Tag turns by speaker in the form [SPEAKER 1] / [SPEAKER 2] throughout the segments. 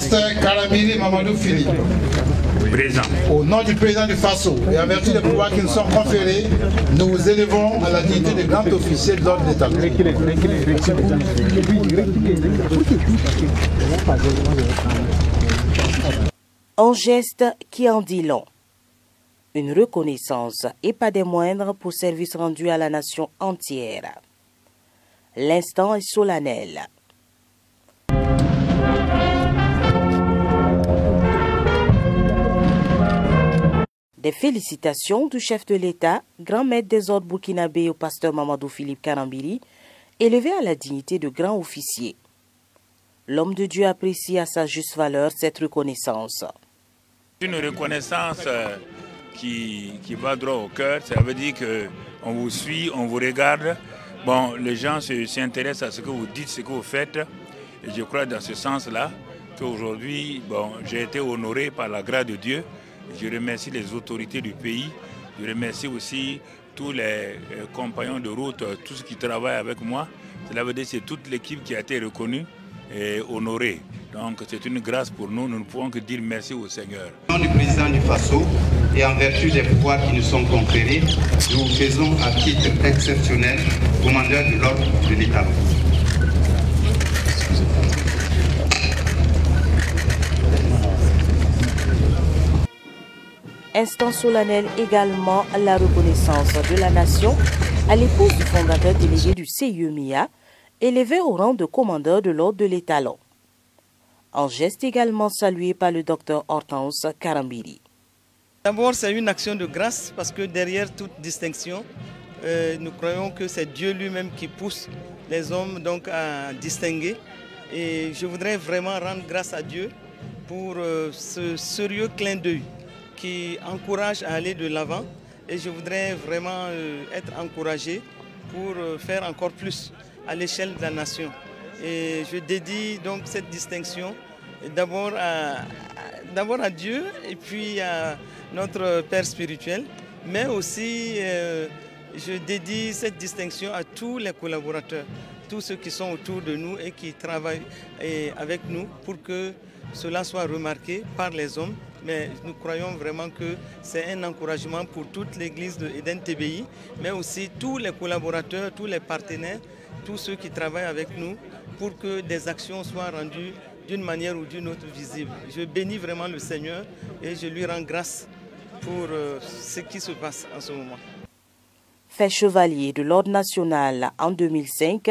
[SPEAKER 1] Pasteur Karambiri Mamadou Philippe.
[SPEAKER 2] Présent.
[SPEAKER 1] Au nom du président du FASO et en vertu des pouvoirs qui nous sont conférés, nous vous élevons à la dignité de grand officier de l'ordre de l'État.
[SPEAKER 3] Un geste qui en dit long. Une reconnaissance et pas des moindres pour service rendu à la nation entière. L'instant est solennel. Des félicitations du chef de l'État, grand maître des ordres burkinabés au pasteur Mamadou Philippe Karambiri, élevé à la dignité de grand officier. L'homme de Dieu apprécie à sa juste valeur cette reconnaissance.
[SPEAKER 2] Une reconnaissance qui va droit au cœur, ça veut dire qu'on vous suit, on vous regarde. Bon, les gens s'intéressent à ce que vous dites, ce que vous faites. Et je crois dans ce sens-là qu'aujourd'hui, bon, j'ai été honoré par la grâce de Dieu. Je remercie les autorités du pays. Je remercie aussi tous les compagnons de route, tous ceux qui travaillent avec moi. Cela veut dire que c'est toute l'équipe qui a été reconnue et honorée. Donc c'est une grâce pour nous. Nous ne pouvons que dire merci au Seigneur.
[SPEAKER 4] Au nom du président du FASO et en vertu des pouvoirs qui nous sont conférés, nous vous faisons à titre exceptionnel commandeur de l'ordre de l'État.
[SPEAKER 3] Instant solennel également la reconnaissance de la nation à l'épouse du fondateur délégué du CIEMIA, élevé au rang de commandeur de l'ordre de l'Étalon. Un geste également salué par le docteur Hortense Karambiri.
[SPEAKER 5] D'abord, c'est une action de grâce parce que derrière toute distinction, nous croyons que c'est Dieu lui-même qui pousse les hommes donc à distinguer. Et je voudrais vraiment rendre grâce à Dieu pour ce sérieux clin d'œil qui encourage à aller de l'avant. Et je voudrais vraiment être encouragé pour faire encore plus à l'échelle de la nation. Et je dédie donc cette distinction d'abord à Dieu et puis à notre Père spirituel, mais aussi je dédie cette distinction à tous les collaborateurs, tous ceux qui sont autour de nous et qui travaillent avec nous pour que cela soit remarqué par les hommes. Mais nous croyons vraiment que c'est un encouragement pour toute l'église de Eden TBI, mais aussi tous les collaborateurs, tous les partenaires, tous ceux qui travaillent avec nous pour que des actions soient rendues d'une manière ou d'une autre visibles. Je bénis vraiment le Seigneur et je lui rends grâce pour ce qui se passe en ce moment.
[SPEAKER 3] Fait chevalier de l'Ordre national en 2005,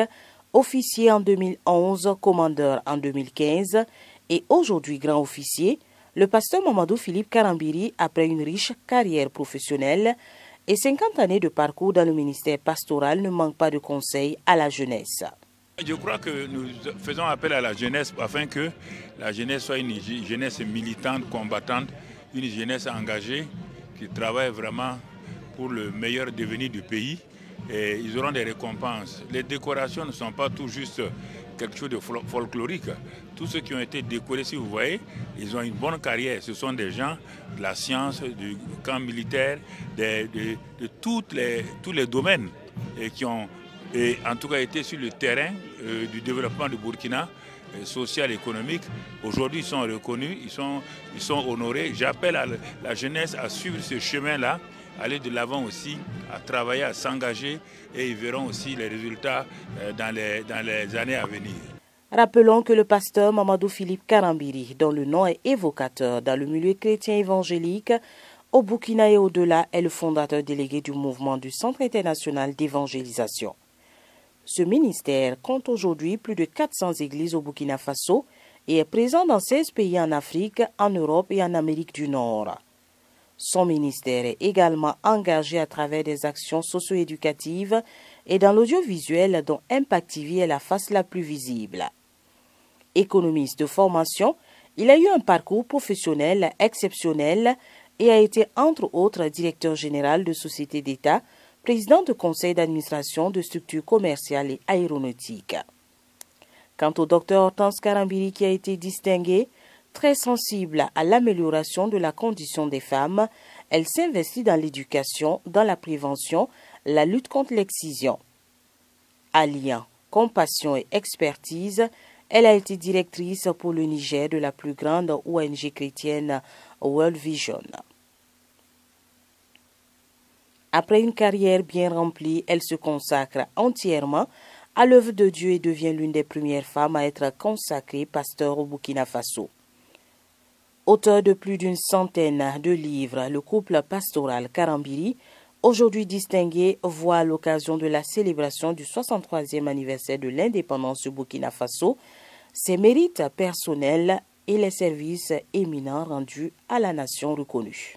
[SPEAKER 3] officier en 2011, commandeur en 2015 et aujourd'hui grand officier, le pasteur Mamadou Philippe Karambiri, après une riche carrière professionnelle et 50 années de parcours dans le ministère pastoral, ne manque pas de conseils à la jeunesse.
[SPEAKER 2] Je crois que nous faisons appel à la jeunesse afin que la jeunesse soit une jeunesse militante, combattante, une jeunesse engagée qui travaille vraiment pour le meilleur devenir du pays. Et ils auront des récompenses. Les décorations ne sont pas tout juste quelque chose de folklorique. Tous ceux qui ont été décorés, si vous voyez, ils ont une bonne carrière. Ce sont des gens de la science, du camp militaire, de tous les domaines et qui ont en tout cas été sur le terrain du développement du Burkina, social et économique. Aujourd'hui, ils sont reconnus, ils sont honorés. J'appelle à la jeunesse à suivre ce chemin-là, aller de l'avant aussi, à travailler, à s'engager et ils verront aussi les résultats dans les années à venir.
[SPEAKER 3] Rappelons que le pasteur Mamadou Philippe Karambiri, dont le nom est évocateur dans le milieu chrétien évangélique, au Burkina et au-delà, est le fondateur délégué du mouvement du Centre international d'évangélisation. Ce ministère compte aujourd'hui plus de 400 églises au Burkina Faso et est présent dans 16 pays en Afrique, en Europe et en Amérique du Nord. Son ministère est également engagé à travers des actions socio-éducatives et dans l'audiovisuel dont Impact TV est la face la plus visible. Économiste de formation, il a eu un parcours professionnel exceptionnel et a été entre autres directeur général de sociétés d'État, président de conseil d'administration de structures commerciales et aéronautiques. Quant au docteur Hortense Karambiri qui a été distingué, très sensible à l'amélioration de la condition des femmes, elle s'investit dans l'éducation, dans la prévention, la lutte contre l'excision. Alliant compassion et expertise, Elle a été directrice pour le Niger de la plus grande ONG chrétienne World Vision. Après une carrière bien remplie, elle se consacre entièrement à l'œuvre de Dieu et devient l'une des premières femmes à être consacrée pasteur au Burkina Faso. Auteur de plus d'une centaine de livres, le couple pastoral Karambiri, aujourd'hui distingué, voit à l'occasion de la célébration du 63e anniversaire de l'indépendance du Burkina Faso ses mérites personnels et les services éminents rendus à la nation reconnue.